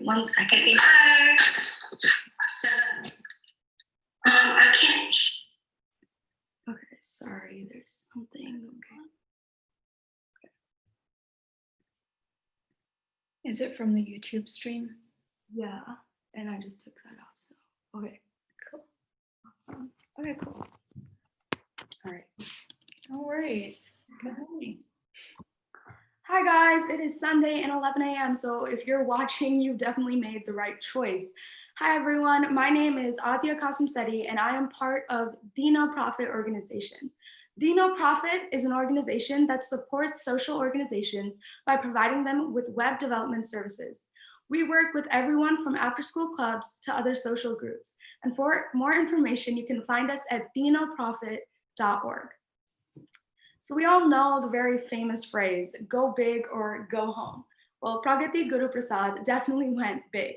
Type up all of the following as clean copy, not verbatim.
1 second. Hi. I can't. Okay, sorry, there's something. Okay. Is it from the YouTube stream? Yeah, and I just took that off, so okay, Cool. awesome. Okay, cool. All right. No worries. Good morning. Hi guys, it is Sunday and 11 a.m. So if you're watching, you've definitely made the right choice. Hi everyone, my name is Adia Kasimseti and I am part of the No Profit organization. The No Profit is an organization that supports social organizations by providing them with web development services. We work with everyone from after-school clubs to other social groups. And for more information, you can find us at thenoprofit.org. So we all know the very famous phrase, go big or go home. Well, Pragathi Guruprasad definitely went big.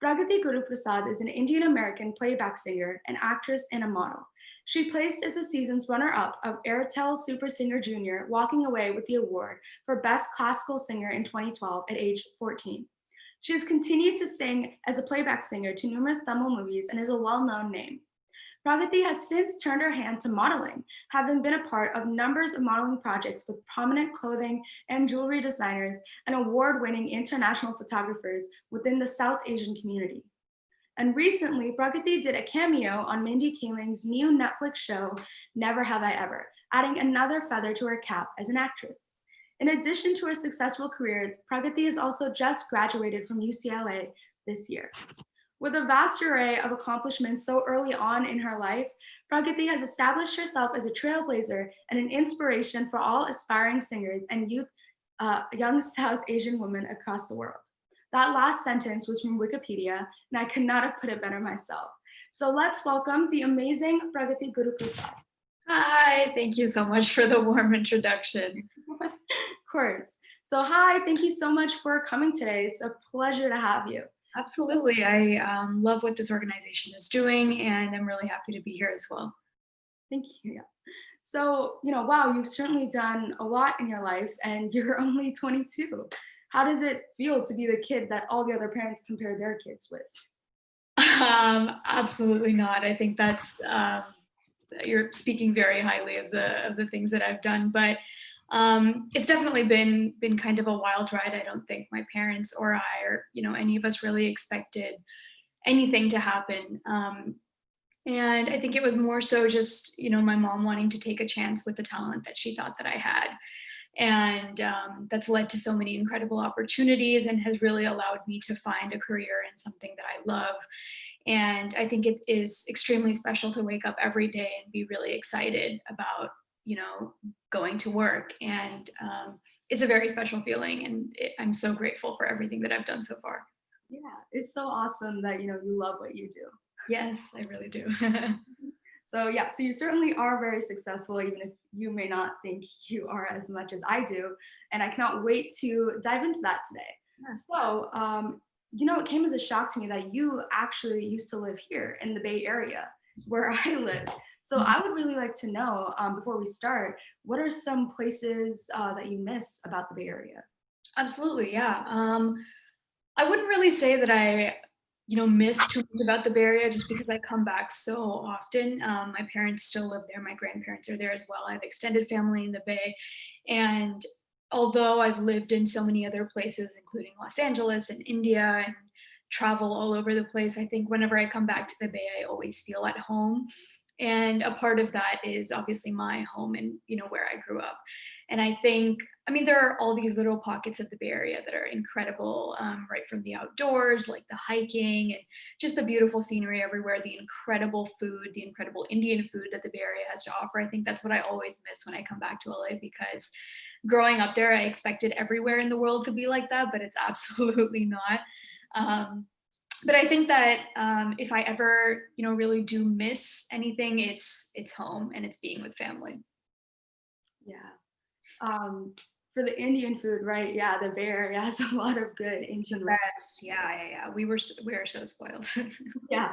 Pragathi Guruprasad is an Indian American playback singer, an actress, and a model. She placed as the season's runner-up of Airtel Super Singer Junior, walking away with the award for Best Classical Singer in 2012 at age 14. She has continued to sing as a playback singer to numerous Tamil movies and is a well-known name. Pragathi has since turned her hand to modeling, having been a part of numbers of modeling projects with prominent clothing and jewelry designers and award-winning international photographers within the South Asian community. And recently, Pragathi did a cameo on Mindy Kaling's new Netflix show, Never Have I Ever, adding another feather to her cap as an actress. In addition to her successful careers, Pragathi has also just graduated from UCLA this year. With a vast array of accomplishments so early on in her life, Pragathi has established herself as a trailblazer and an inspiration for all aspiring singers and young South Asian women across the world. That last sentence was from Wikipedia, and I could not have put it better myself. So let's welcome the amazing Pragathi Guruprasad. Hi, thank you so much for the warm introduction. Of course. So hi, thank you so much for coming today. It's a pleasure to have you. Absolutely. I love what this organization is doing, and I'm really happy to be here as well. Thank you. Yeah. So, wow, you've certainly done a lot in your life and you're only 22. How does it feel to be the kid that all the other parents compare their kids with? Absolutely not. I think that's you're speaking very highly of the things that I've done, but it's definitely been kind of a wild ride. I don't think my parents or I or any of us really expected anything to happen. And I think it was more so just my mom wanting to take a chance with the talent that she thought that I had. And that's led to so many incredible opportunities and has really allowed me to find a career in something that I love. And I think it is extremely special to wake up every day and be really excited about going to work. And it's a very special feeling, and I'm so grateful for everything that I've done so far. Yeah, it's so awesome that you love what you do. Yes, I really do. So yeah, so you certainly are very successful, even if you may not think you are as much as I do. And I cannot wait to dive into that today. Yeah. So, it came as a shock to me that you actually used to live here in the Bay Area, where I live. So I would really like to know, before we start, what are some places that you miss about the Bay Area? Absolutely, yeah. I wouldn't really say that I miss too much about the Bay Area just because I come back so often. My parents still live there. My grandparents are there as well. I have extended family in the Bay. And although I've lived in so many other places, including Los Angeles and India and travel all over the place, I think whenever I come back to the Bay, I always feel at home. And a part of that is obviously my home and, where I grew up. And I think, there are all these little pockets of the Bay Area that are incredible, right from the outdoors, like the hiking and just the beautiful scenery everywhere, the incredible food, the incredible Indian food that the Bay Area has to offer. I think that's what I always miss when I come back to LA, because growing up there, I expected everywhere in the world to be like that, but it's absolutely not. But I think that if I ever, really do miss anything, it's home and it's being with family. Yeah. For the Indian food, right? Yeah, the Bay Area has a lot of good Indian Yes, yeah. We are so spoiled. Yeah.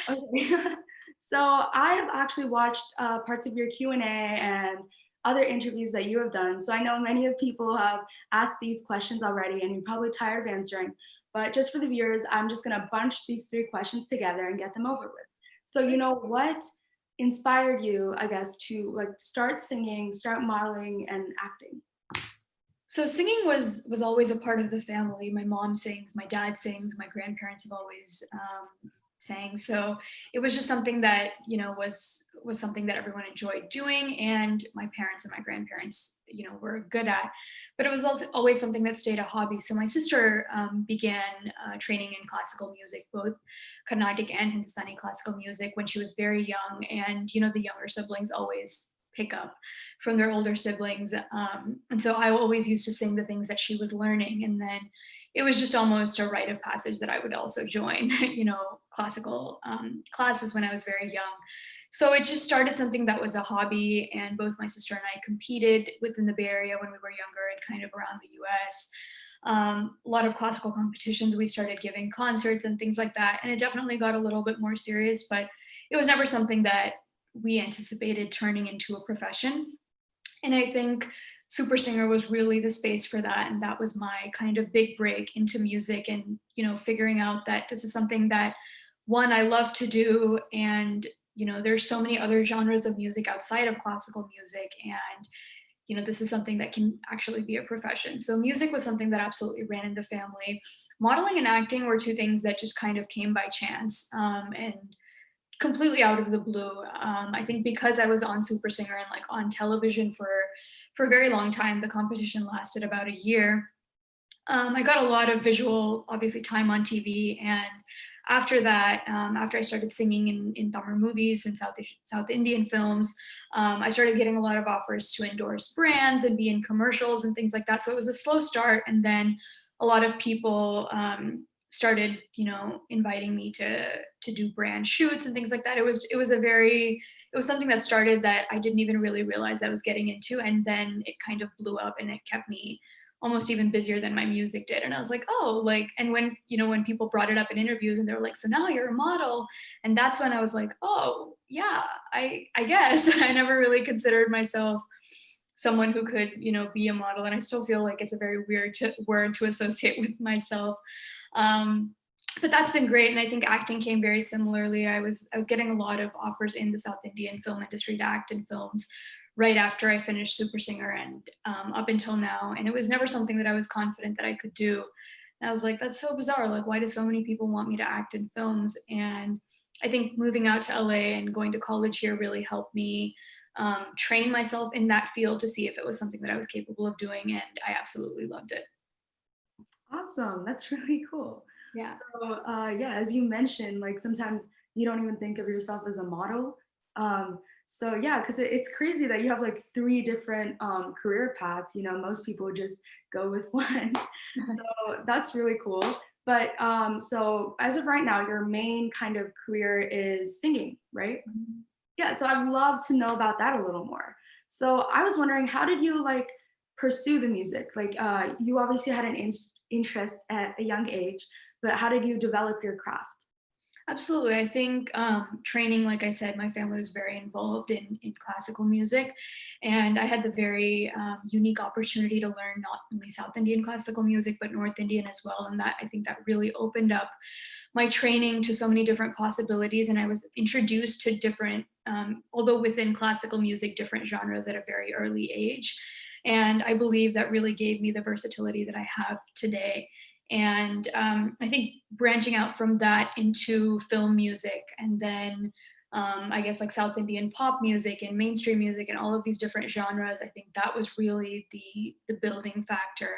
Okay. So I have actually watched parts of your Q&A and other interviews that you have done. So I know many of people have asked these questions already and you're probably tired of answering, but just for the viewers, I'm just gonna bunch these three questions together and get them over with. So, what inspired you, I guess, to like start singing, start modeling and acting? So singing was always a part of the family. My mom sings, my dad sings, my grandparents have always sang. So it was just something that was something that everyone enjoyed doing, and my parents and my grandparents were good at. But it was also always something that stayed a hobby. So my sister began training in classical music, both Carnatic and Hindustani classical music, when she was very young. And the younger siblings always pick up from their older siblings. And so I always used to sing the things that she was learning. And then it was just almost a rite of passage that I would also join, classical classes when I was very young. So it just started something that was a hobby. And both my sister and I competed within the Bay Area when we were younger and kind of around the US. A lot of classical competitions, we started giving concerts and things like that. And it definitely got a little bit more serious, but it was never something that we anticipated turning into a profession. And I think Super Singer was really the space for that. And that was my kind of big break into music, and, figuring out that this is something that, one, I love to do. And, there's so many other genres of music outside of classical music. And, this is something that can actually be a profession. So music was something that absolutely ran in the family. Modeling and acting were two things that just kind of came by chance. And completely out of the blue. I think because I was on Super Singer and like on television for a very long time, the competition lasted about a year. I got a lot of visual, obviously, time on TV, and after that, after I started singing in Tamil movies and South Indian films, I started getting a lot of offers to endorse brands and be in commercials and things like that. So it was a slow start, and then a lot of people started, inviting me to do brand shoots and things like that. It was something that started that I didn't even really realize I was getting into, and then it kind of blew up, and it kept me almost even busier than my music did. And I was like, oh, like, and when people brought it up in interviews and they were like, so now you're a model. And that's when I was like, oh yeah, I guess. I never really considered myself someone who could, be a model. And I still feel like it's a very weird word to associate with myself. But that's been great. And I think acting came very similarly. I was getting a lot of offers in the South Indian film industry to act in films right after I finished Super Singer, and up until now. And it was never something that I was confident that I could do. And I was like, that's so bizarre. Like, why do so many people want me to act in films? And I think moving out to LA and going to college here really helped me train myself in that field to see if it was something that I was capable of doing. And I absolutely loved it. Awesome. That's really cool. Yeah. So, yeah, as you mentioned, like sometimes you don't even think of yourself as a model. So yeah, because it's crazy that you have like three different career paths. Most people just go with one. So that's really cool. But so as of right now, your main kind of career is singing, right? Yeah. So I'd love to know about that a little more. So I was wondering, how did you like pursue the music? Like, you obviously had an interest at a young age, but how did you develop your craft? Absolutely. I think training, like I said, my family was very involved in classical music. And I had the very unique opportunity to learn not only South Indian classical music, but North Indian as well. And I think that really opened up my training to so many different possibilities. And I was introduced to different, although within classical music, different genres at a very early age. And I believe that really gave me the versatility that I have today. And I think branching out from that into film music, and then I guess like South Indian pop music and mainstream music and all of these different genres, I think that was really the building factor.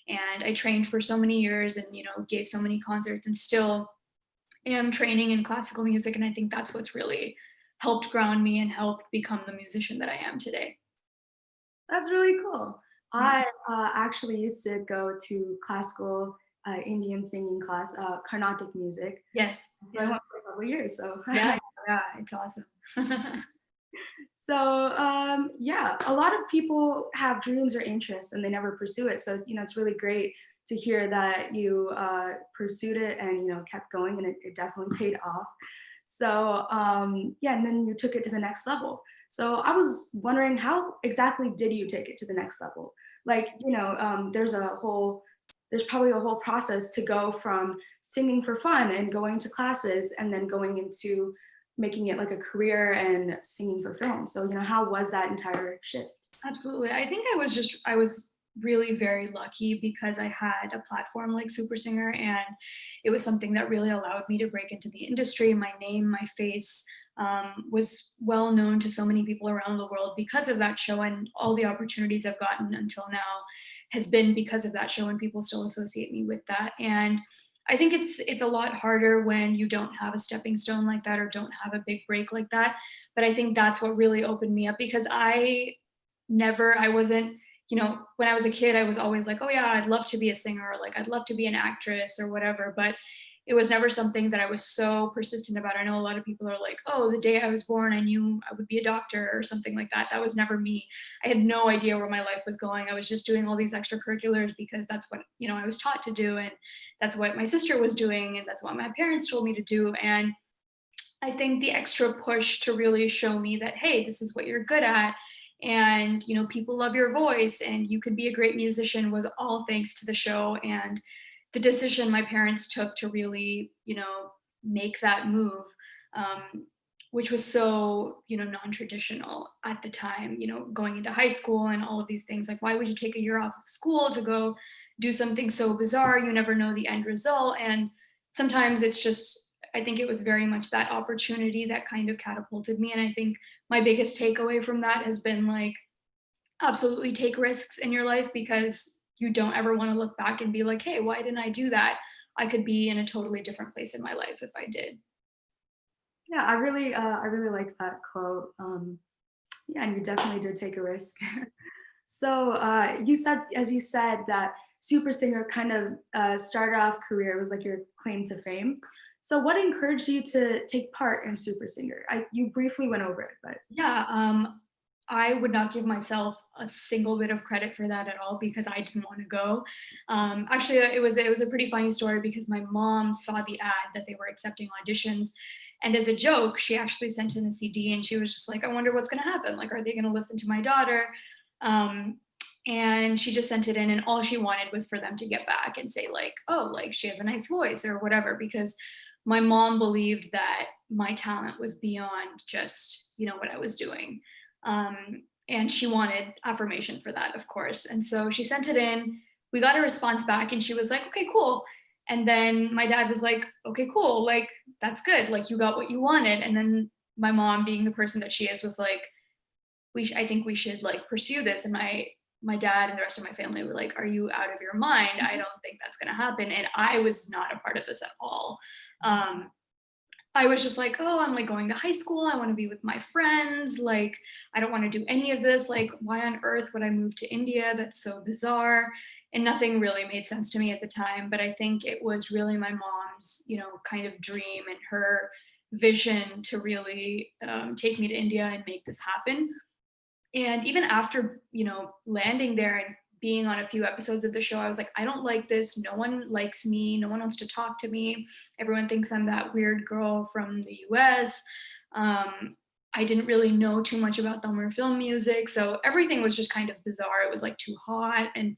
And I trained for so many years, and gave so many concerts, and still am training in classical music. And I think that's what's really helped ground me and helped become the musician that I am today. That's really cool. Yeah. I actually used to go to classical Indian singing class, Carnatic music. Yes. So I Yeah. went for a couple of years. So Yeah. Yeah. It's awesome. so yeah, a lot of people have dreams or interests and they never pursue it. So it's really great to hear that you pursued it and kept going, and it definitely paid off. So yeah, and then you took it to the next level. So I was wondering, how exactly did you take it to the next level? Like, there's a whole there's probably a whole process to go from singing for fun and going to classes and then going into making it like a career and singing for film. So, how was that entire shift? Absolutely. I think I was really very lucky because I had a platform like Super Singer, and it was something that really allowed me to break into the industry. My name, my face was well known to so many people around the world because of that show, and all the opportunities I've gotten until now has been because of that show, and people still associate me with that. And I think it's a lot harder when you don't have a stepping stone like that or don't have a big break like that. But I think that's what really opened me up because I wasn't, when I was a kid, I was always like, oh yeah, I'd love to be a singer, or like I'd love to be an actress or whatever. But it was never something that I was so persistent about. I know a lot of people are like, oh, the day I was born, I knew I would be a doctor or something like that. That was never me. I had no idea where my life was going. I was just doing all these extracurriculars because that's what, I was taught to do. And that's what my sister was doing. And that's what my parents told me to do. And I think the extra push to really show me that, hey, this is what you're good at. And, people love your voice and you could be a great musician was all thanks to the show. And the decision my parents took to really, make that move, um, which was so, non-traditional at the time, going into high school and all of these things. Like, why would you take a year off of school to go do something so bizarre? You never know the end result. And sometimes it's just, I think it was very much that opportunity that kind of catapulted me. And I think my biggest takeaway from that has been like, absolutely take risks in your life because you don't ever want to look back and be like, hey, why didn't I do that? I could be in a totally different place in my life if I did. Yeah, I really like that quote. Yeah, and you definitely did take a risk. So as you said, that Super Singer kind of started off career was like your claim to fame. So what encouraged you to take part in Super Singer? You briefly went over it, but Yeah, I would not give myself a single bit of credit for that at all because I didn't want to go. Actually, it was a pretty funny story because my mom saw the ad that they were accepting auditions, and as a joke, she actually sent in a CD, and she was just like, "I wonder what's going to happen. Like, are they going to listen to my daughter?" Um, and she just sent it in, and all she wanted was for them to get back and say like, "Oh, like she has a nice voice" or whatever, because my mom believed that my talent was beyond just what I was doing. And she wanted affirmation for that, of course. And so she sent it in. We got a response back, and she was like, "Okay, cool." And then my dad was like, "Okay, cool. Like that's good. Like you got what you wanted." And then my mom, being the person that she is, was like, I think we should like pursue this." And my dad and the rest of my family were like, "Are you out of your mind? I don't think that's going to happen." And I was not a part of this at all. Um, I was just like, "Oh, I'm like going to high school. I want to be with my friends. Like, I don't want to do any of this. Like, why on earth would I move to India? That's so bizarre." And nothing really made sense to me at the time. But I think it was really my mom's, kind of dream and her vision to really take me to India and make this happen. And even after, landing there and being on a few episodes of the show, I was like, I don't like this. No one likes me. No one wants to talk to me. Everyone thinks I'm that weird girl from the US. I didn't really know too much about Tamil film music. So everything was just kind of bizarre. It was like too hot. And,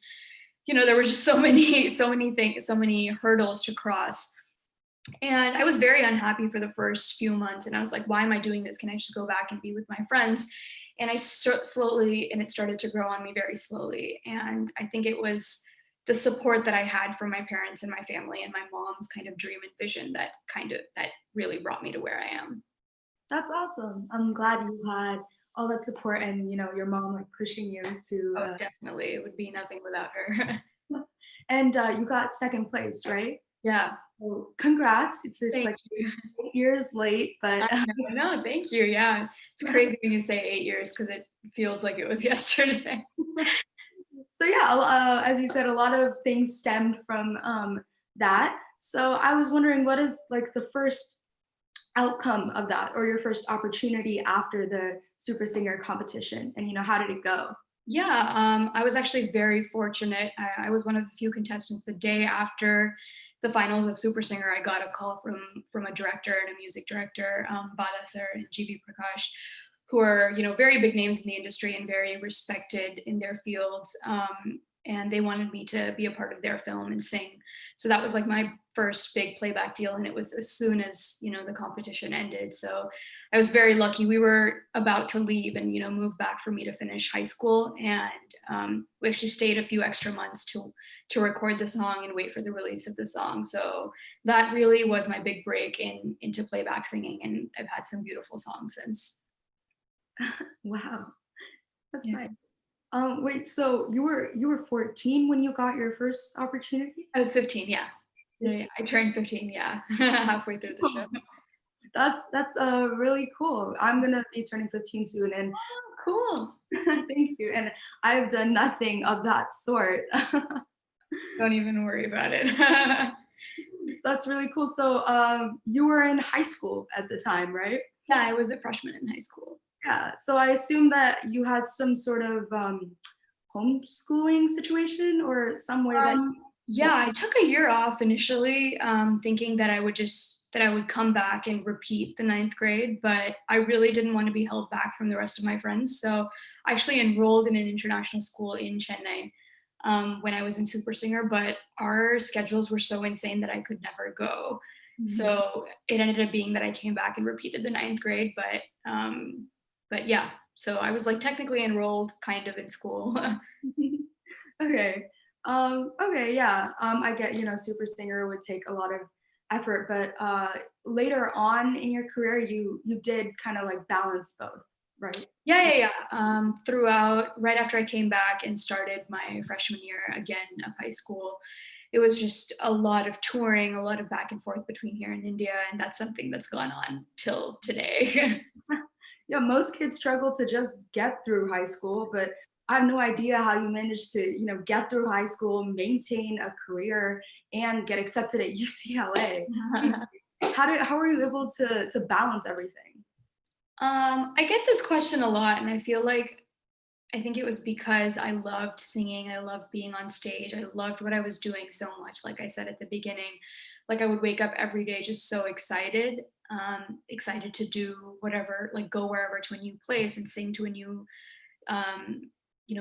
there were just so many, so many things, so many hurdles to cross. And I was very unhappy for the first few months. And I was like, why am I doing this? Can I just go back and be with my friends? And slowly, and it started to grow on me very slowly. And I think it was the support that I had from my parents and my family and my mom's kind of dream and vision that really brought me to where I am. that's awesome. I'm glad you had all that support and your mom like pushing you Oh, to. definitely. It would be nothing without her. And you got second place, right? Yeah. So congrats. It's Thank like you. 8 years late, but I know. No, thank you. Yeah. It's crazy when you say 8 years because it feels like it was yesterday. so yeah, as you said, a lot of things stemmed from that. So I was wondering, what is like the first outcome of that, or your first opportunity after the Super Singer competition, and how did it go? Yeah, I was actually very fortunate. I was one of the few contestants. The day after the finals of Super Singer, I got a call from a director and a music director, Bala sir and GB Prakash, who are very big names in the industry and very respected in their fields. and they wanted me to be a part of their film and sing. So that was like my first big playback deal, and it was as soon as the competition ended. So I was very lucky. We were about to leave and move back for me to finish high school, and we actually stayed a few extra months to record the song and wait for the release of the song. So that really was my big break into playback singing, and I've had some beautiful songs since. Wow, that's Yeah. nice. Wait, so you were 14 when you got your first opportunity? I was 15, yeah. Yeah, yeah. 15. I turned 15, yeah, halfway through the show. That's really cool. I'm gonna be turning 15 soon, and Oh, cool. thank you. And I've done nothing of that sort. Don't even worry about it. That's really cool. So, you were in high school at the time, right? Yeah, I was a freshman in high school. Yeah. So I assume that you had some sort of homeschooling situation or some way that Um, you. yeah, I took a year off initially, thinking that I would come back and repeat the ninth grade, but I really didn't want to be held back from the rest of my friends. So I actually enrolled in an international school in Chennai when I was in Super Singer, but our schedules were so insane that I could never go. Mhm. So it ended up being that I came back and repeated the ninth grade, but yeah, so I was like technically enrolled kind of in school. Okay. Okay, yeah. I get, Super Singer would take a lot of effort, but later on in your career, you did kind of like balance both, right? Yeah, yeah, yeah. Throughout, right after I came back and started my freshman year again of high school, it was just a lot of touring, a lot of back and forth between here and India, and that's something that's gone on till today. Yeah, most kids struggle to just get through high school, but I have no idea how you managed to, get through high school, maintain a career, and get accepted at UCLA. How are you able to balance everything? I get this question a lot, and I think it was because I loved singing. I loved being on stage. I loved what I was doing so much. Like I said at the beginning, like I would wake up every day just so excited, excited to do whatever, like go wherever to a new place and sing to a new, um,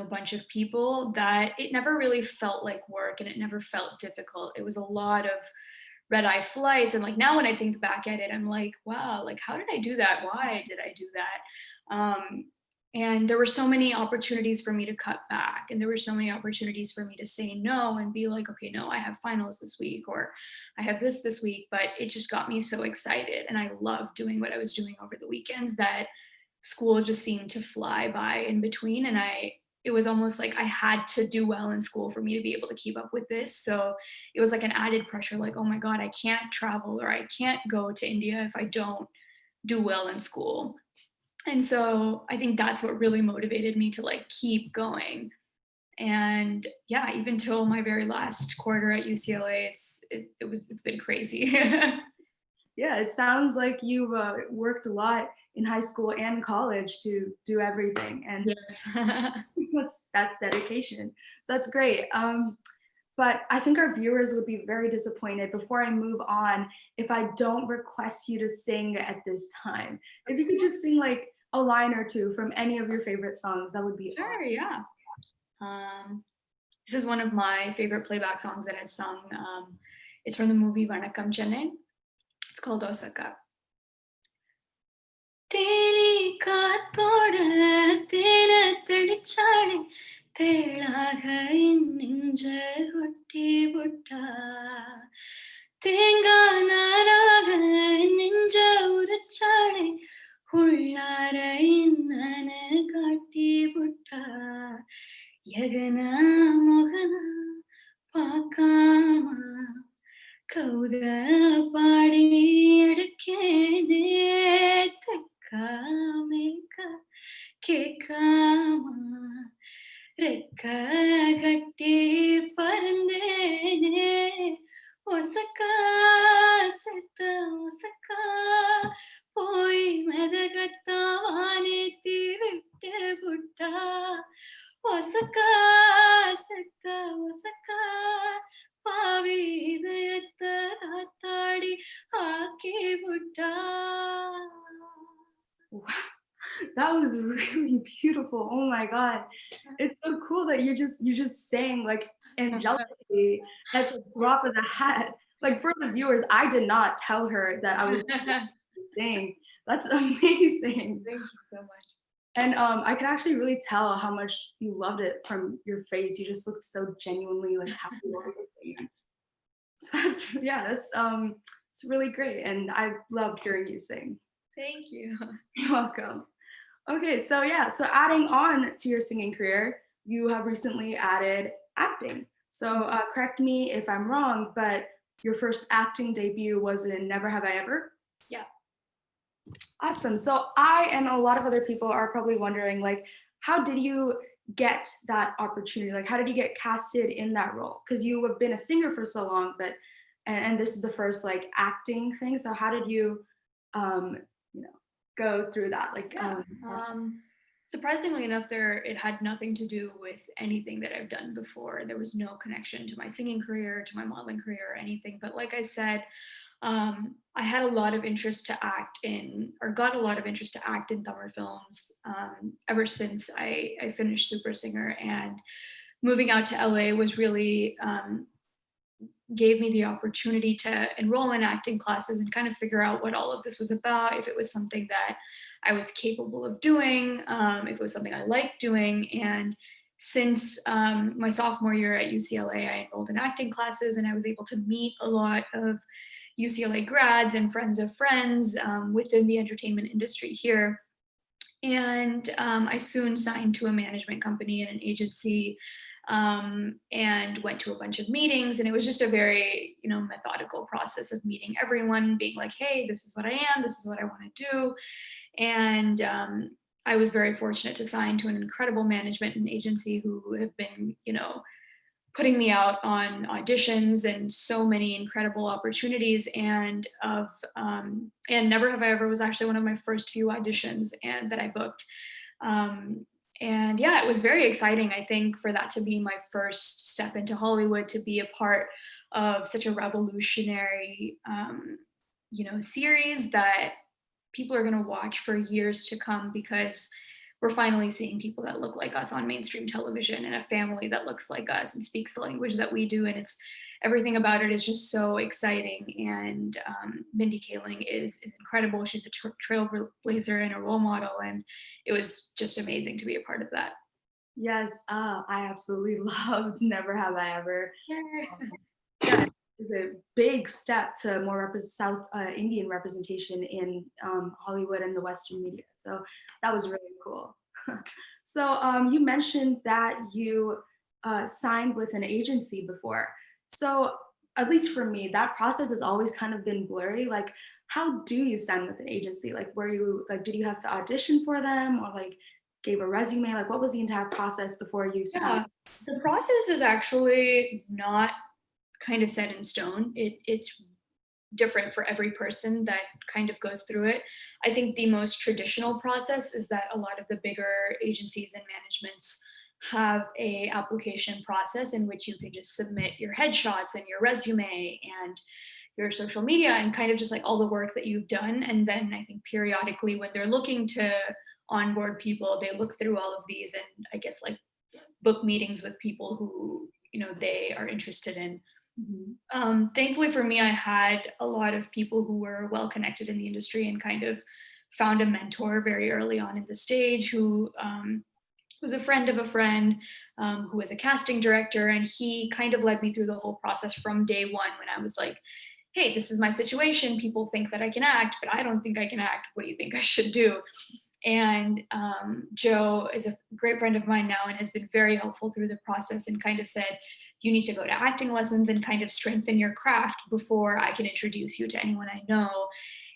bunch of people, that it never really felt like work and it never felt difficult. It was a lot of red eye flights. And like now when I think back at it, I'm like, wow, like how did I do that? Why did I do that? And there were so many opportunities for me to cut back, and there were so many opportunities for me to say no and be like, okay, no, I have finals this week, or I have this week. But it just got me so excited, and I loved doing what I was doing over the weekends, that school just seemed to fly by in between. And it was almost like I had to do well in school for me to be able to keep up with this. So it was like an added pressure, like, oh my God, I can't travel or I can't go to India if I don't do well in school. And so I think that's what really motivated me to like keep going. And yeah, even till my very last quarter at UCLA, it's been crazy. Yeah, it sounds like you worked a lot in high school and college to do everything, and Yes. that's dedication. So that's great. But I think our viewers would be very disappointed before I move on if I don't request you to sing at this time. If you could just sing like a line or two from any of your favorite songs, that would be Sure, yeah. Um, this is one of my favorite playback songs that I've sung. It's from the movie Vanakkam Chennai. It's called Osaka. Theni காத்தோட தேன தெளிச்சாளே தேளாக என் நெஞ்ச கொட்டி புட்டா தேங்காய் நாராக என் நெஞ்ச உரிச்சாளே உள்ளார என்னன காட்டி புட்டா யகன மொகன பார்க்காம கௌத பாடி எடுக்கேனே తెక్కామేక కేకామ రెక్క గట్టి పరందేనే ఒసక సెత్త ఒసక పోయి మెదగత్తవానెత్తి విట్టే బుట్ట ఒసక సెత్త ఒసక பாவி இதயத்த காத்தாடி ஆக்கி விட்டா. That was really beautiful. Oh my God. It's so cool that you just sang like angelically at the drop of the hat. Like for the viewers, I did not tell her that I was going to sing. That's amazing. Thank you so much. And I could actually really tell how much you loved it from your face. You just looked so genuinely like happy while you were singing. So that's yeah, that's it's really great. And I loved hearing you sing. Thank you. You're welcome. Okay, so yeah, so adding on to your singing career, you have recently added acting. So correct me if I'm wrong, but your first acting debut was in Never Have I Ever. Yeah. Awesome. So I and a lot of other people are probably wondering, like, how did you get that opportunity? Like, how did you get casted in that role? Because you have been a singer for so long, but and this is the first like acting thing. So how did you, um, you know, go through that? Like, Yeah. Surprisingly enough, it had nothing to do with anything that I've done before. There was no connection to my singing career, to my modeling career, or anything. But like I said, I had a lot of interest to act in, or got a lot of interest to act in Tamil films ever since I finished Super Singer. And moving out to LA was really gave me the opportunity to enroll in acting classes and kind of figure out what all of this was about, if it was something that I was capable of doing, if it was something I liked doing. And since my sophomore year at UCLA, I enrolled in acting classes and I was able to meet a lot of UCLA grads and friends of friends within the entertainment industry here. And I soon signed to a management company and an agency, and went to a bunch of meetings. And it was just a very, methodical process of meeting everyone, being like, hey, this is what I am, this is what I want to do. And I was very fortunate to sign to an incredible management and agency who have been, putting me out on auditions and so many incredible opportunities. And Never Have I Ever was actually one of my first few auditions and that I booked. And yeah, it was very exciting, I think, for that to be my first step into Hollywood, to be a part of such a revolutionary series that people are going to watch for years to come, because we're finally seeing people that look like us on mainstream television, and a family that looks like us and speaks the language that we do. And it's everything about it is just so exciting. And Mindy Kaling is incredible. She's a trailblazer and a role model, and it was just amazing to be a part of that. Yes, I absolutely loved Never Have I Ever. Yay. Yeah, it's a big step to more South Indian representation in Hollywood and the Western media. So that was really cool. So you mentioned that you signed with an agency before. So at least for me, that process has always kind of been blurry. Like, how do you sign with an agency? Like, were you like, did you have to audition for them, or like gave a resume? Like, what was the entire process before you signed? Yeah, the process is actually not kind of set in stone. It's different for every person that kind of goes through it. I think the most traditional process is that a lot of the bigger agencies and managements have a application process in which you can just submit your headshots and your resume and your social media and kind of just like all the work that you've done. And then I think periodically when they're looking to onboard people, they look through all of these and I guess like book meetings with people who they are interested in. Mhm. Thankfully for me, I had a lot of people who were well connected in the industry and kind of found a mentor very early on in the stage who was a friend of a friend, who was a casting director. And he kind of led me through the whole process from day one when I was like, hey, this is my situation. People think that I can act, but I don't think I can act. What do you think I should do? And Joe is a great friend of mine now and has been very helpful through the process and kind of said, you need to go to acting lessons and kind of strengthen your craft before I can introduce you to anyone I know.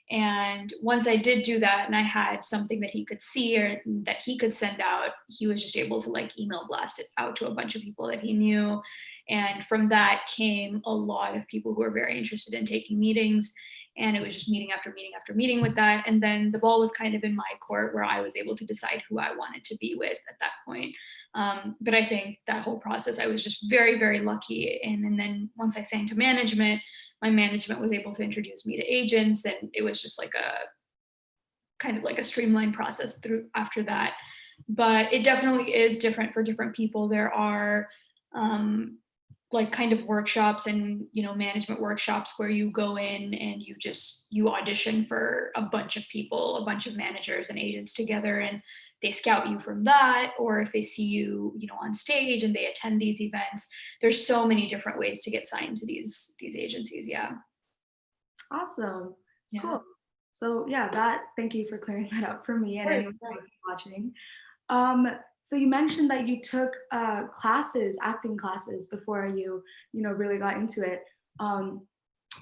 And once I did do that and I had something that he could see or that he could send out, he was just able to like email blast it out to a bunch of people that he knew. And from that came a lot of people who were very interested in taking meetings. And it was just meeting after meeting after meeting with that. And then the ball was kind of in my court where I was able to decide who I wanted to be with at that point. But I think that whole process, I was just very, very lucky in. And then once I sang to management, my management was able to introduce me to agents. And it was just like kind of like a streamlined process through after that. But it definitely is different for different people. There are like kind of workshops and management workshops where you go in and you audition for a bunch of people, a bunch of managers and agents together, and they scout you from that. Or if they see you on stage and they attend these events, there's so many different ways to get signed to these agencies. Yeah. Awesome. Yeah. Cool. So yeah, thank you for clearing that up for me and Right. anyone who's watching. Um, so you mentioned that you took classes, acting classes before really got into it. Um,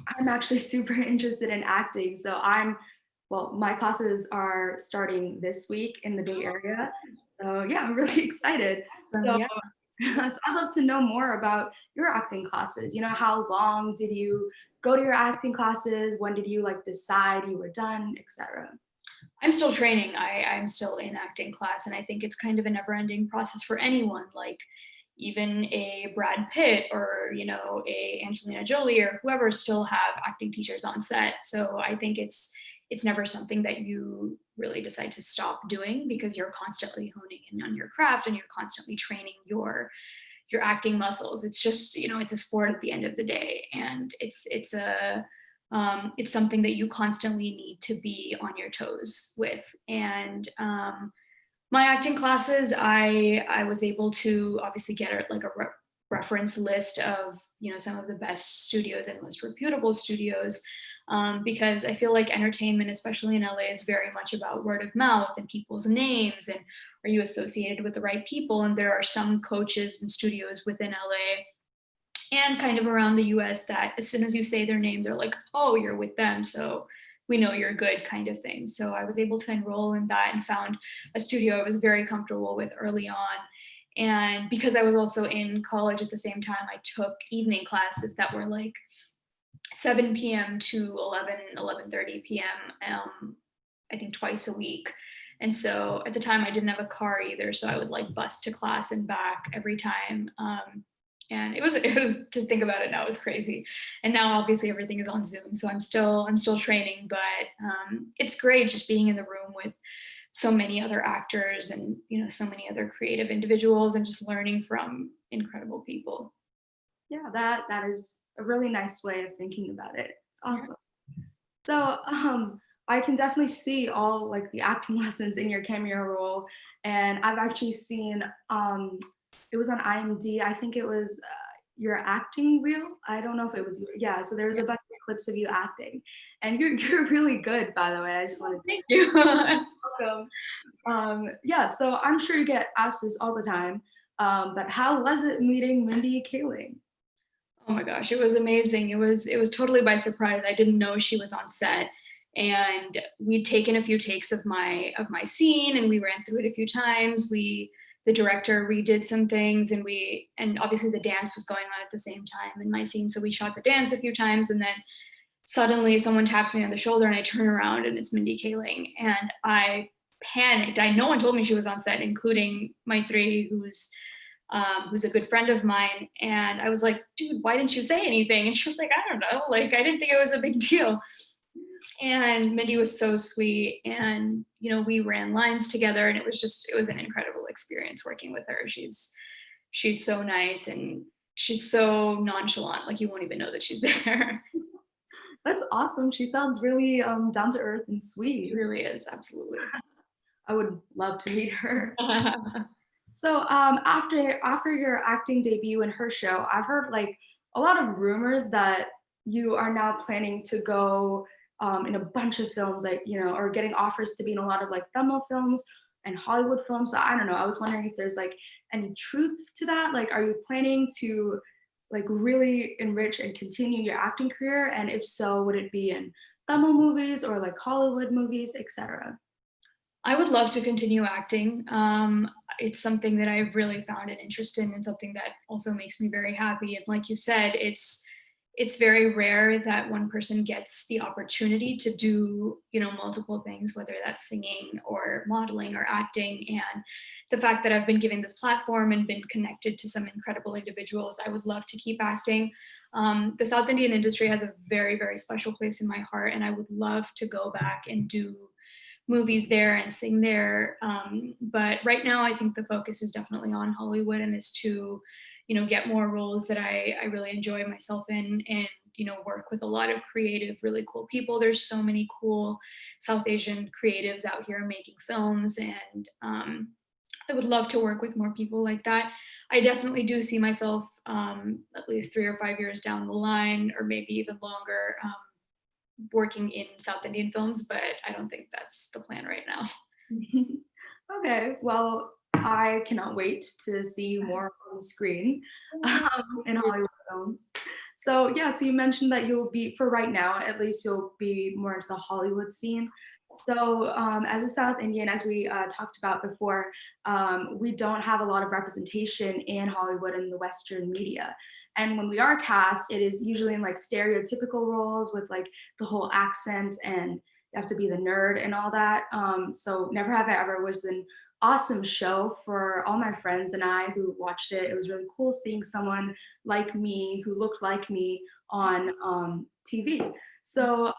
I'm actually super interested in acting. Well, my classes are starting this week in the Bay Area. So yeah, I'm really excited. Awesome. So, Yeah. so I'd love to know more about your acting classes. How long did you go to your acting classes? When did you decide you were done, etc.? I'm still training. I'm still in acting class, and I think it's kind of a never-ending process for anyone. Like even a Brad Pitt or a Angelina Jolie or whoever still have acting teachers on set. So I think it's never something that you really decide to stop doing, because you're constantly honing in on your craft and you're constantly training your acting muscles. It's just it's a sport at the end of the day, and it's something that you constantly need to be on your toes with. And my acting classes, I was able to obviously get a reference list of some of the best studios and most reputable studios, because I feel like entertainment, especially in LA, is very much about word of mouth and people's names, and are you associated with the right people? And there are some coaches and studios within LA and kind of around the US that as soon as you say their name, they're like, oh, you're with them, so we know you're good, kind of thing. So I was able to enroll in that and found a studio I was very comfortable with early on. And because I was also in college at the same time, I took evening classes that were like 7 p.m. to 11:30 p.m. I think twice a week. And so at the time I didn't have a car either, so I would like bus to class and back every time. And it was to think about it now, it was crazy. And now obviously everything is on Zoom, so I'm still training, but it's great just being in the room with so many other actors and so many other creative individuals and just learning from incredible people. Yeah, that is a really nice way of thinking about it. It's Yeah. awesome. So, I can definitely see all the acting lessons in your cameo roll, and I've actually seen it was on IMD. I think it was your acting reel. I don't know if it was yeah. So there was a bunch of clips of you acting, and you're really good, by the way. I just wanted to Thank you. welcome. Yeah, so I'm sure you get asked this all the time, but how was it meeting Mindy Kaling? Oh my gosh, it was amazing. It was totally by surprise. I didn't know she was on set. And we'd taken a few takes of my scene and we ran through it a few times. The director redid some things, and obviously the dance was going on at the same time in my scene. So we shot the dance a few times, and then suddenly someone taps me on the shoulder and I turn around and it's Mindy Kaling. And I panicked. No one told me she was on set, including Maitri, who's a good friend of mine. And I was like, dude, why didn't you say anything? And she was like, I don't know. Like, I didn't think it was a big deal. And Mindy was so sweet. And, we ran lines together, and it was an incredible experience working with her. She's so nice, and she's so nonchalant. Like, you won't even know that she's there. That's awesome. She sounds really down to earth and She sweet. really is. Absolutely. I would love to meet her. So after your acting debut in her show, I've heard a lot of rumors that you are now planning to go in a bunch of films, or getting offers to be in a lot of Tamil films and Hollywood films. So I don't know. I was wondering if there's any truth to that. Are you planning to really enrich and continue your acting career? And if so, would it be in Tamil movies or Hollywood movies, etc.? I would love to continue acting. It's something that I've really found an interest in, and something that also makes me very happy. And like you said, it's very rare that one person gets the opportunity to do multiple things, whether that's singing or modeling or acting. And the fact that I've been given this platform and been connected to some incredible individuals, I would love to keep acting. The South Indian industry has a very, very special place in my heart, and I would love to go back and do movies there and sing there. But right now, I think the focus is definitely on Hollywood and is to, get more roles that I really enjoy myself in and, work with a lot of creative, really cool people. There's so many cool South Asian creatives out here making films, and I would love to work with more people like that. I definitely do see myself at least 3 or 5 years down the line, or maybe even longer, working in South Indian films, but I don't think that's the plan right now. Okay, well, I cannot wait to see you more on the screen in Hollywood films. So, yeah, so you mentioned that you'll be, for right now, at least you'll be more into the Hollywood scene. So, as a South Indian, as we talked about before, we don't have a lot of representation in Hollywood and the Western media. And when we are cast, it is usually in like stereotypical roles with like the whole accent and you have to be the nerd and all that. So Never Have I Ever was an awesome show for all my friends and I who watched it. It was really cool seeing someone like me who looked like me on TV. So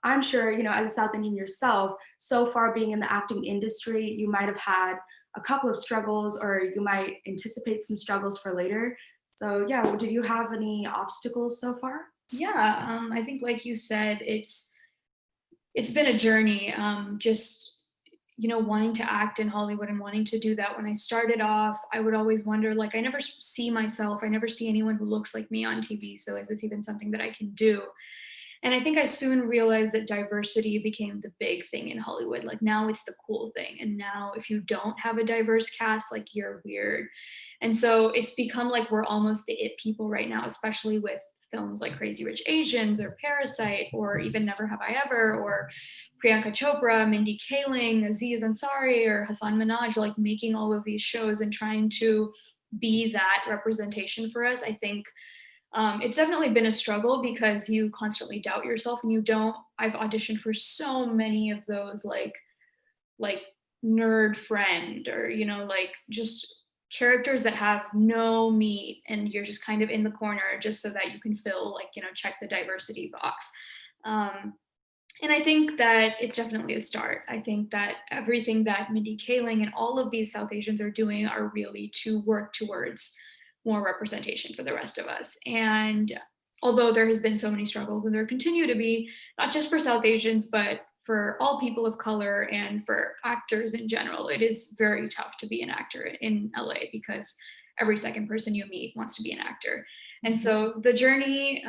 I'm sure, as a South Indian yourself, so far being in the acting industry, you might have had a couple of struggles or you might anticipate some struggles for later. So yeah, did you have any obstacles so far? Yeah, I think like you said, it's been a journey. Just wanting to act in Hollywood and wanting to do that. When I started off, I would always wonder, like, I never see myself, I never see anyone who looks like me on TV. So is this even something that I can do? And I think I soon realized that diversity became the big thing in Hollywood. Like now it's the cool thing. And now if you don't have a diverse cast, like you're weird. And so it's become like we're almost the it people right now, especially with films like Crazy Rich Asians or Parasite or even Never Have I Ever or Priyanka Chopra, Mindy Kaling, Aziz Ansari, or Hassan Minaj, like making all of these shows and trying to be that representation for us. I think it's definitely been a struggle because you constantly doubt yourself and you don't. I've auditioned for so many of those like nerd friend or like just characters that have no meat and you're just kind of in the corner just so that you can fill like check the diversity box. um, and I think that it's definitely a start. I think that everything that Mindy Kaling and all of these South Asians are doing are really to work towards more representation for the rest of us. And although there has been so many struggles and there continue to be, not just for South Asians, but for all people of color and for actors in general, it is very tough to be an actor in LA because every second person you meet wants to be an actor. And so the journey,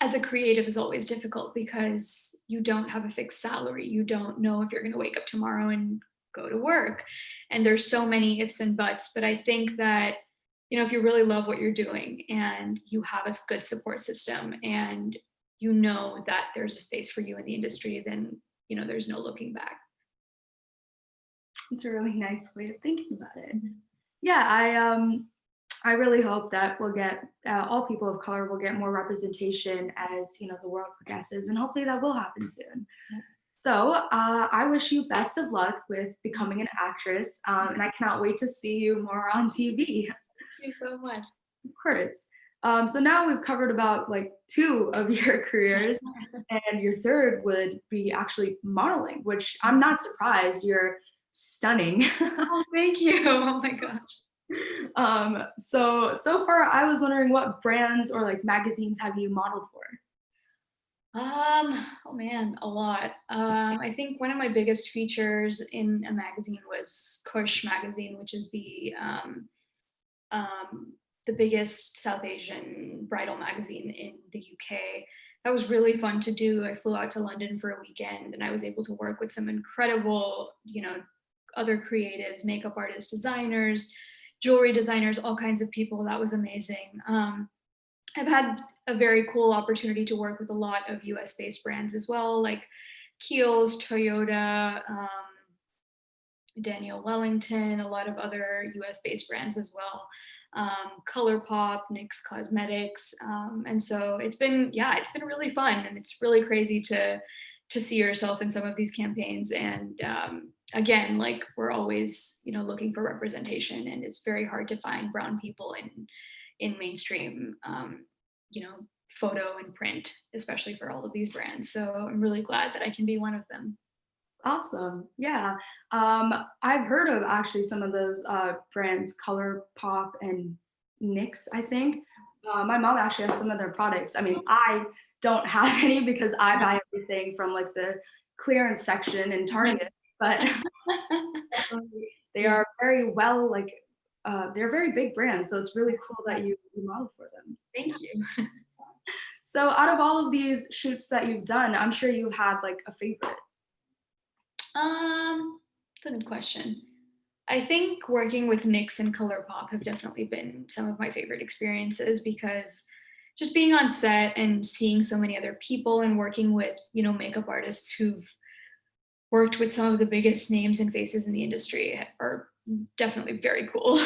as a creative is always difficult because you don't have a fixed salary. You don't know if you're going to wake up tomorrow and go to work. And there's so many ifs and buts. But I think that, if you really love what you're doing and you have a good support system and you know that there's a space for you in the industry, then, there's no looking back. It's a really nice way of thinking about it. Yeah, I really hope that we'll get all people of color will get more representation as the world progresses, and hopefully that will happen soon. So I wish you best of luck with becoming an actress, and I cannot wait to see you more on TV. Thank you so much. Of course. So now we've covered about like two of your careers, and your third would be actually modeling, which I'm not surprised. You're stunning. Oh, thank you. Oh my gosh. So far, I was wondering what brands or like magazines have you modeled for? Oh man, a lot. I think one of my biggest features in a magazine was Kush magazine, which is the biggest South Asian bridal magazine in the UK. That was really fun to do. I flew out to London for a weekend and I was able to work with some incredible, other creatives, makeup artists, designers, jewelry designers, all kinds of people. That was amazing. I've had a very cool opportunity to work with a lot of US based brands as well, like Kiehl's, Toyota, Daniel Wellington, a lot of other US based brands as well. ColourPop, NYX Cosmetics. And so it's been really fun and it's really crazy to see yourself in some of these campaigns. And again, like we're always, looking for representation and it's very hard to find brown people in mainstream, photo and print, especially for all of these brands. So I'm really glad that I can be one of them. Awesome. Yeah. I've heard of actually some of those brands, ColourPop and NYX, I think. My mom actually has some of their products. I mean, I don't have any because I buy everything from like the clearance section in Target, but they Yeah, are very well like they're very big brands, so it's really cool yeah, that you model for them. thank you. So out of all of these shoots that you've done, I'm sure you had like a favorite. That's a good question. I think working with NYX and ColourPop have definitely been some of my favorite experiences because just being on set and seeing so many other people and working with, makeup artists who've worked with some of the biggest names and faces in the industry are definitely very cool.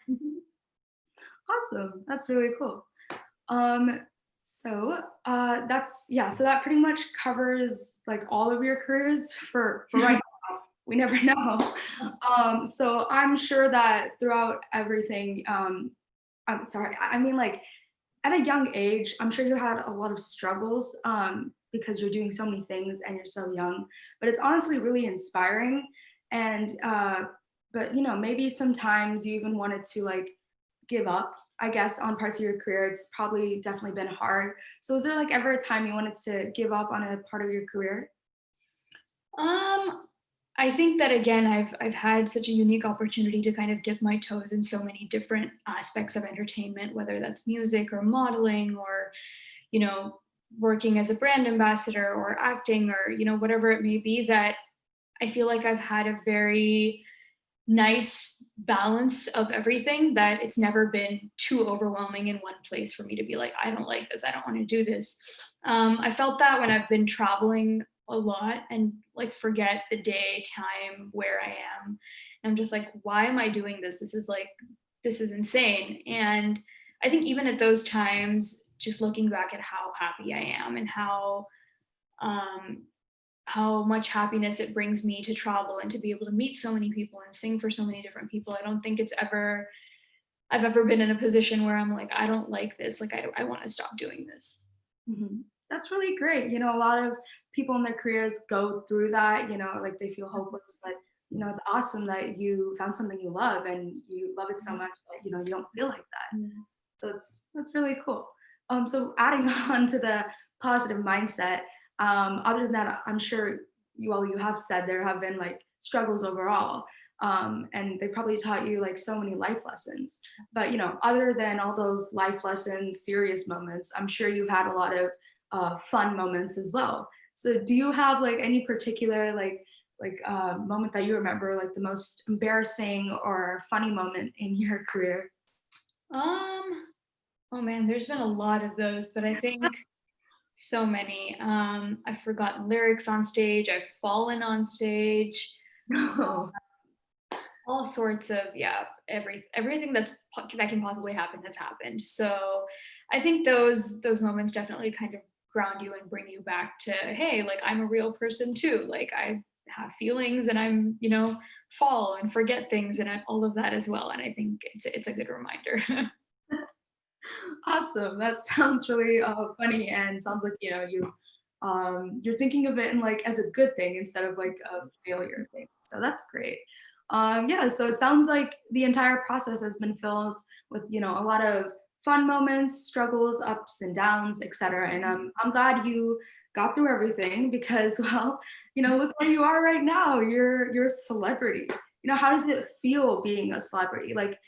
Mhm. Awesome. That's really cool. Um, that's yeah, so that pretty much covers like all of your careers for right now. We never know. So I'm sure that throughout everything, I'm sorry, I mean like at a young age, I'm sure you had a lot of struggles because you're doing so many things and you're so young. But it's honestly really inspiring. And but maybe sometimes you even wanted to like give up, I guess, on parts of your career. It's probably definitely been hard. So was there like ever a time you wanted to give up on a part of your career? Um, I think that again, I've had such a unique opportunity to kind of dip my toes in so many different aspects of entertainment, whether that's music or modeling or, you know, working as a brand ambassador or acting or, whatever it may be, that I feel like I've had a very nice balance of everything, that it's never been too overwhelming in one place for me to be like, I don't like this, I don't want to do this. I felt that when I've been traveling a lot and like forget the day, time, where I am. And I'm just like, why am I doing this? This is insane. And I think even at those times, just looking back at how happy I am and um, how much happiness it brings me to travel and to be able to meet so many people and sing for so many different people. I don't think I've ever been in a position where I'm like, I don't like this. Like, I want to stop doing this. Mhm. That's really great. A lot of people in their careers go through that, like they feel hopeless, but it's awesome that you found something you love and you love it so much that you don't feel like that. Yeah. So that's really cool. So adding on to the positive mindset, other than that, I'm sure you have said there have been like struggles overall, and they probably taught you like so many life lessons. But other than all those life lessons, serious moments, I'm sure you've had a lot of fun moments as well. So do you have like any particular moment that you remember, like the most embarrassing or funny moment in your career? Um, oh man, there's been a lot of those, but I think so many. I've forgotten lyrics on stage, I've fallen on stage, No. all sorts of, yeah, everything that can possibly happen has happened. So I think those moments definitely kind of ground you and bring you back to, hey, like I'm a real person too, like I have feelings and I'm, fall and forget things and all of that as well. And I think it's a good reminder. Awesome. That sounds really funny and sounds like you're thinking of it in like as a good thing instead of like a failure thing. So that's great. Yeah, so it sounds like the entire process has been filled with a lot of fun moments, struggles, ups and downs, etc. And I'm glad you got through everything because well, look where you are right now. You're a celebrity. How does it feel being a celebrity? Like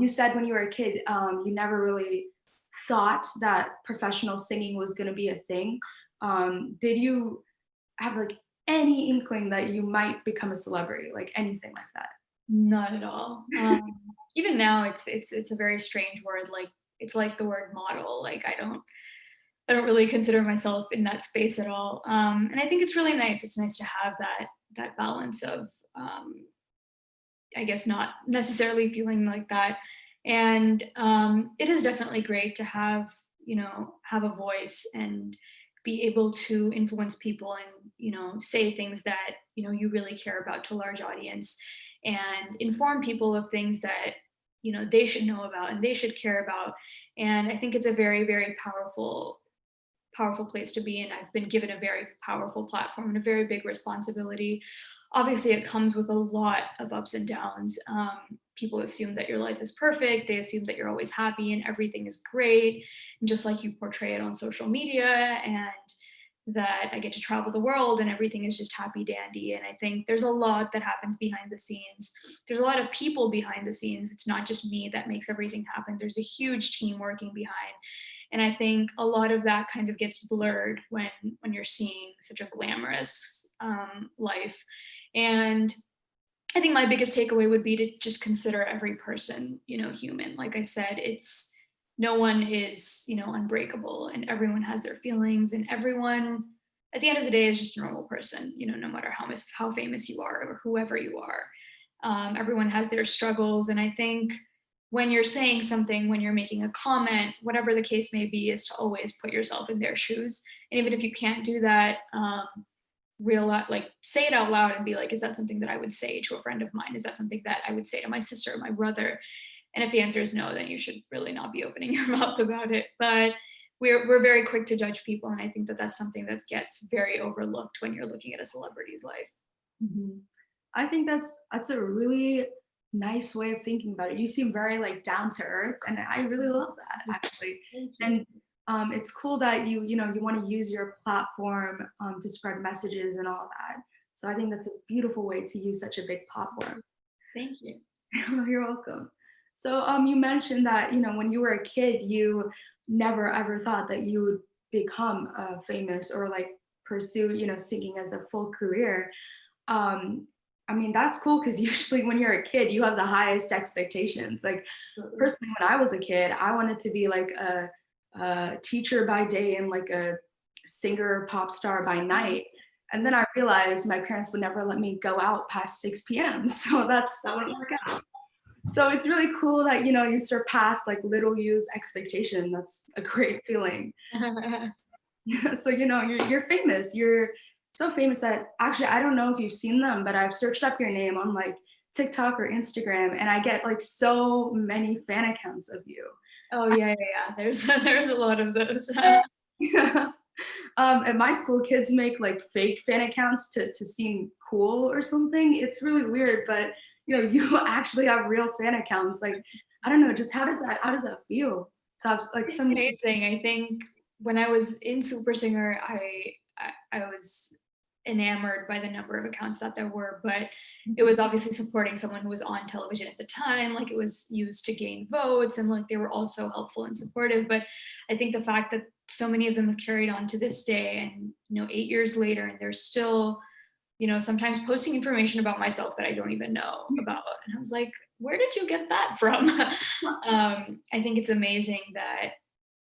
you said when you were a kid, you never really thought that professional singing was going to be a thing. Did you have like any inkling that you might become a celebrity, like anything like that? Not at all. Even now, it's a very strange word. Like it's like the word model. Like I don't really consider myself in that space at all. And I think it's really nice. It's nice to have that balance of, I guess, not necessarily feeling like that. And it is definitely great to have, have a voice and be able to influence people and, say things that, you really care about to a large audience and inform people of things that, they should know about and they should care about. And I think it's a very, very powerful powerful place to be in. I've been given a very powerful platform and a very big responsibility. Obviously, it comes with a lot of ups and downs. People assume that your life is perfect. They assume that you're always happy and everything is great, and just like you portray it on social media, and that I get to travel the world and everything is just happy dandy. And I think there's a lot that happens behind the scenes. There's a lot of people behind the scenes. It's not just me that makes everything happen. There's a huge team working behind. And I think a lot of that kind of gets blurred when you're seeing such a glamorous life. And I think my biggest takeaway would be to just consider every person, human. Like I said, it's no one is, unbreakable, and everyone has their feelings, and everyone at the end of the day is just a normal person, no matter how famous you are or whoever you are. Everyone has their struggles. And I think when you're saying something, when you're making a comment, whatever the case may be, is to always put yourself in their shoes. And even if you can't do that, like say it out loud and be like, is that something that I would say to a friend of mine? Is that something that I would say to my sister or my brother? And if the answer is no, then you should really not be opening your mouth about it. But we're very quick to judge people, and I think that that's something that gets very overlooked when you're looking at a celebrity's life. Mhm. I think that's a really nice way of thinking about it. You seem very like down to earth, and I really love that actually. Thank you. And it's cool that you want to use your platform to spread messages and all that. So I think that's a beautiful way to use such a big platform. Thank you. You're welcome. So you mentioned that when you were a kid, you never ever thought that you would become famous or like pursue singing as a full career. um I mean, that's cool because usually when you're a kid you have the highest expectations. Like personally, when I was a kid, I wanted to be like a teacher by day and like a singer pop star by night. And then I realized my parents would never let me go out past 6 p.m. So that wouldn't work out. So it's really cool that you surpassed like little you's expectation. That's a great feeling. So you're famous. You're so famous that actually I don't know if you've seen them, but I've searched up your name on like TikTok or Instagram, and I get like so many fan accounts of you. Oh yeah, yeah, yeah. There's there's a lot of those. At my school, kids make like fake fan accounts to seem cool or something. It's really weird, but you actually have real fan accounts. Like I don't know, just how does that feel? To have like It's so many. amazing. I think when I was in Super Singer, I was enamored by the number of accounts that there were, but it was obviously supporting someone who was on television at the time. Like it was used to gain votes, and like they were also helpful and supportive. But I think the fact that so many of them have carried on to this day, and 8 years later, and they're still sometimes posting information about myself that I don't even know about. And I was like, where did you get that from? I think it's amazing that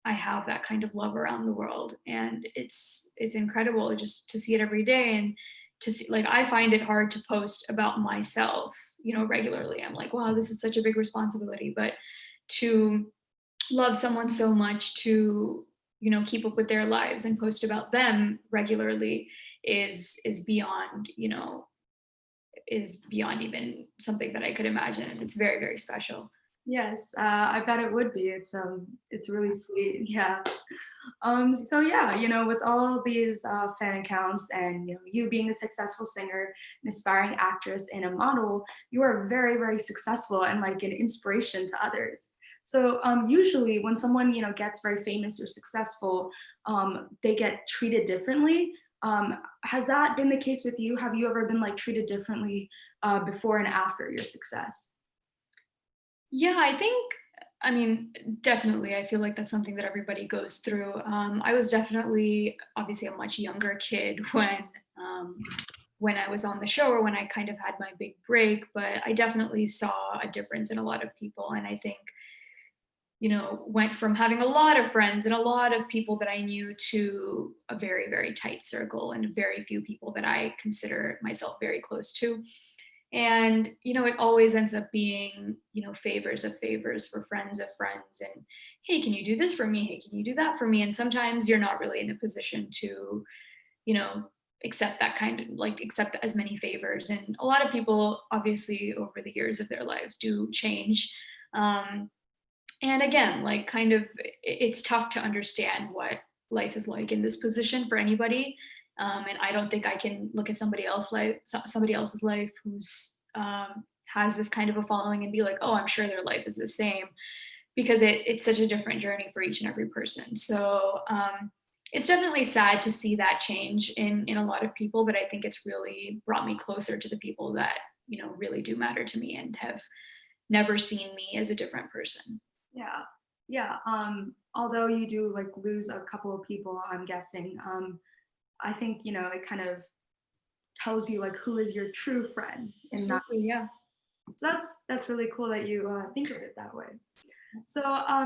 I have that kind of love around the world, and it's incredible just to see it every day, and to see, like, I find it hard to post about myself, regularly. I'm like, wow, this is such a big responsibility, but to love someone so much to keep up with their lives and post about them regularly is beyond is beyond even something that I could imagine, and it's very, very special. Yes, I bet it would be. It's really sweet. Yeah. So yeah, with all these fan accounts and you being a successful singer, an aspiring actress, and a model, you are very, very successful and like an inspiration to others. So usually when someone gets very famous or successful, they get treated differently. Has that been the case with you? Have you ever been like treated differently before and after your success? Yeah, I mean, definitely. I feel like that's something that everybody goes through. I was definitely, obviously, a much younger kid um, when I was on the show, or when I kind of had my big break. But I definitely saw a difference in a lot of people, and I think went from having a lot of friends and a lot of people that I knew to a very, very tight circle and very few people that I consider myself very close to. And it always ends up being favors of favors for friends of friends, and hey, can you do this for me? Hey, can you do that for me? And sometimes you're not really in a position to you know accept that kind of, like, accept as many favors. And a lot of people, obviously, over the years of their lives do change. um, and again, like, kind of, it's tough to understand what life is like in this position for anybody. And I don't think I can look at somebody else's life who's has this kind of a following and be like, oh, I'm sure their life is the same, because it's such a different journey for each and every person. So it's definitely sad to see that change in a lot of people, but I think it's really brought me closer to the people that really do matter to me and have never seen me as a different person. Yeah. Yeah. Although you do like lose a couple of people, I'm guessing, I think, it kind of tells you like who is your true friend and not. Absolutely, yeah. So that's really cool that you think of it that way. So,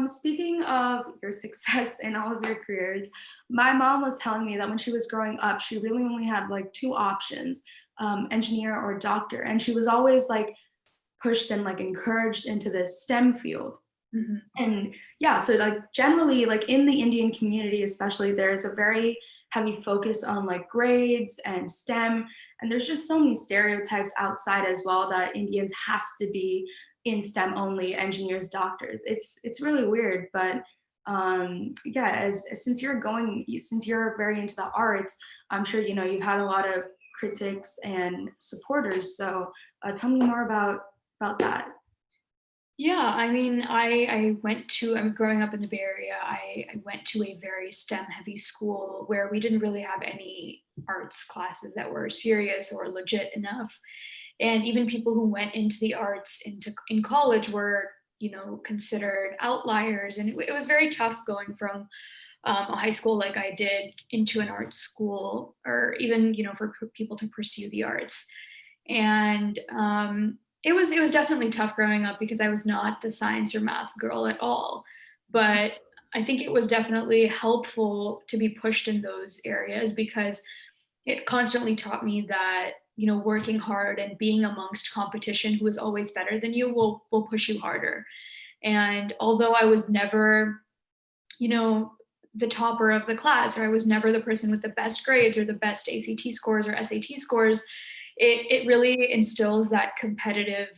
speaking of your success in all of your careers, my mom was telling me that when she was growing up, she really only had like two options, engineer or doctor. And she was always like pushed and like encouraged into this STEM field. Mhm. And yeah, so like generally, like in the Indian community, especially, there's a very heavy focus on like grades and STEM. And there's just so many stereotypes outside as well that Indians have to be in STEM only, engineers, doctors. It's really weird, but yeah, since you're very into the arts, I'm sure you've had a lot of critics and supporters. So tell me more about that. Yeah, I mean, I'm growing up in the Bay Area. I went to a very STEM heavy school where we didn't really have any arts classes that were serious or legit enough. And even people who went into the arts in college were, considered outliers. And it was very tough going from a high school like I did into an art school, or even, for people to pursue the arts. And it was definitely tough growing up because I was not the science or math girl at all. But I think it was definitely helpful to be pushed in those areas because it constantly taught me that working hard and being amongst competition who is always better than you will push you harder. And although I was never you know the topper of the class, or I was never the person with the best grades or the best ACT scores or SAT scores, it really instills that competitive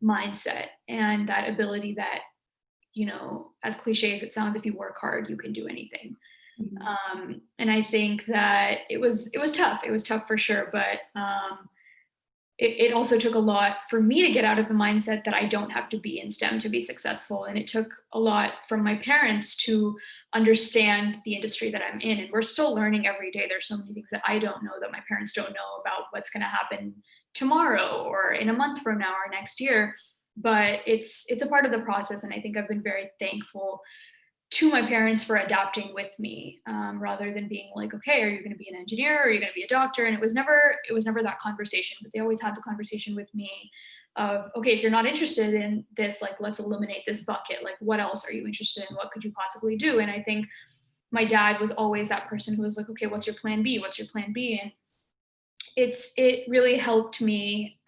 mindset and that ability that, as cliche as it sounds, if you work hard you can do anything. Mhm. And I think that it was tough. It was tough for sure, but it also took a lot for me to get out of the mindset that I don't have to be in STEM to be successful. And it took a lot from my parents to understand the industry that I'm in. And we're still learning every day. There's so many things that I don't know that my parents don't know about what's going to happen tomorrow or in a month from now or next year. But it's a part of the process. And I think I've been very thankful to my parents for adapting with me, rather than being like, okay, are you going to be an engineer or are you going to be a doctor? And it was never that conversation, but they always had the conversation with me of, okay, if you're not interested in this, like, let's eliminate this bucket. Like, what else are you interested in? What could you possibly do? And I think my dad was always that person who was like, okay, what's your plan B? What's your plan B? And it really helped me,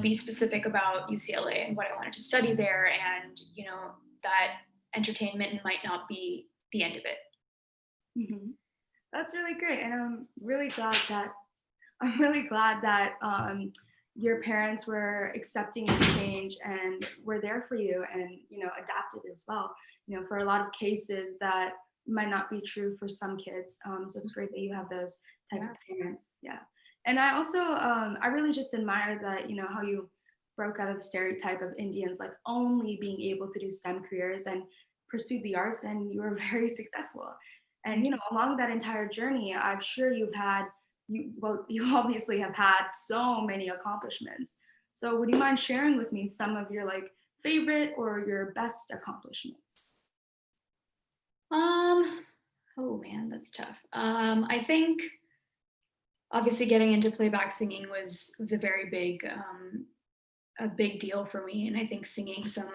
be specific about UCLA and what I wanted to study there, and that entertainment might not be the end of it. Mhm. That's really great, and I'm really glad that your parents were accepting of change and were there for you, and adapted as well. For a lot of cases that might not be true for some kids. So it's great that you have those type of Yeah. parents. Yeah, and I also I really just admire that how you broke out of the stereotype of Indians like only being able to do STEM careers and pursue the arts, and you were very successful. And Thank you. along that entire journey, I'm sure you obviously have had so many accomplishments. So would you mind sharing with me some of your like favorite or your best accomplishments? Um, oh man, that's tough. I think obviously getting into playback singing was a big deal for me, and I think singing some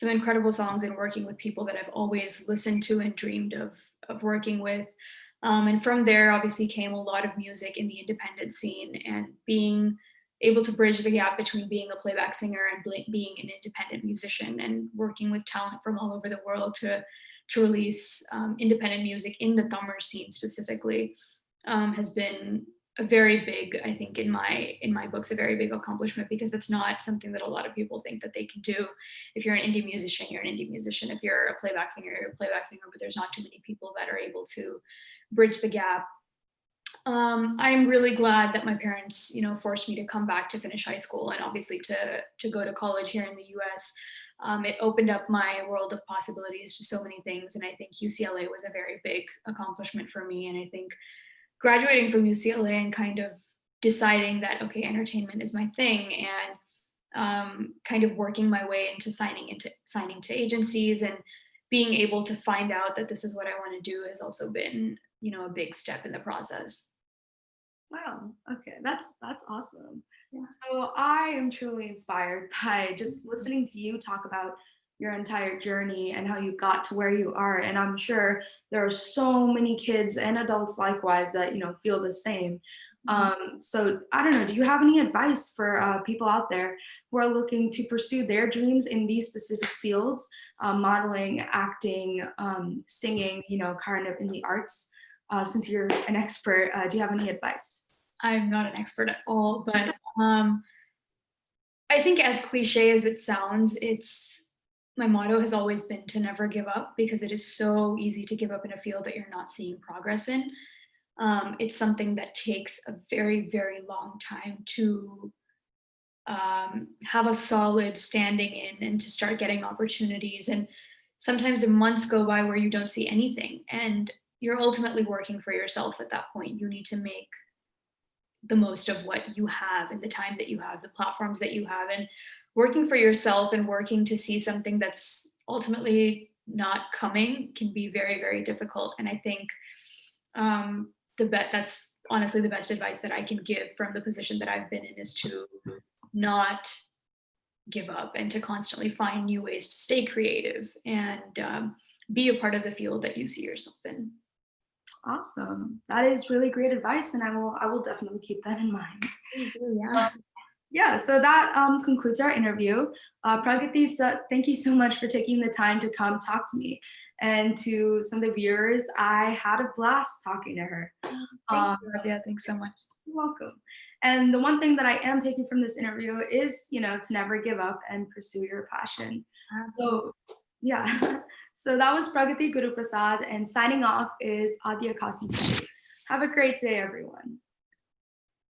incredible songs and working with people that I've always listened to and dreamed of working with. And from there, obviously, came a lot of music in the independent scene, and being able to bridge the gap between being a playback singer and being an independent musician, and working with talent from all over the world to release independent music in the Tamil scene specifically, has been a very big, I think in my books, a very big accomplishment, because that's not something that a lot of people think that they can do. If you're an indie musician, you're an indie musician. If you're a playback singer, you're a playback singer, but there's not too many people that are able to bridge the gap. I'm really glad that my parents, forced me to come back to finish high school, and obviously to go to college here in the U.S. It opened up my world of possibilities to so many things, and I think UCLA was a very big accomplishment for me. And I think graduating from UCLA and kind of deciding that, okay, entertainment is my thing, and kind of working my way into signing to agencies and being able to find out that this is what I want to do has also been, a big step in the process. Wow. Okay, that's awesome. Yeah. So I am truly inspired by just listening to you talk about your entire journey and how you got to where you are. And I'm sure there are so many kids and adults likewise that feel the same. So I don't know. Do you have any advice for people out there who are looking to pursue their dreams in these specific fields, modeling, acting, singing? Kind of in the arts. Since you're an expert, do you have any advice? I'm not an expert at all, but I think, as cliche as it sounds, it's my motto has always been to never give up, because it is so easy to give up in a field that you're not seeing progress in. It's something that takes a very, very long time to have a solid standing in and to start getting opportunities. And sometimes months go by where you don't see anything. And you're ultimately working for yourself at that point. You need to make the most of what you have and the time that you have, the platforms that you have, and working for yourself and working to see something that's ultimately not coming can be very, very difficult. And I think that's honestly the best advice that I can give from the position that I've been in, is to not give up and to constantly find new ways to stay creative and be a part of the field that you see yourself in. Awesome. That is really great advice, and I will definitely keep that in mind. You do, yeah. Yeah, so that concludes our interview. Pragathi, thank you so much for taking the time to come talk to me. And to some of the viewers, I had a blast talking to her. Thank you, Adya. Thanks so much. You're welcome. And the one thing that I am taking from this interview is, to never give up and pursue your passion. Absolutely. So, yeah. So that was Pragathi Guruprasad, and signing off is Adya Kasim. Have a great day, everyone.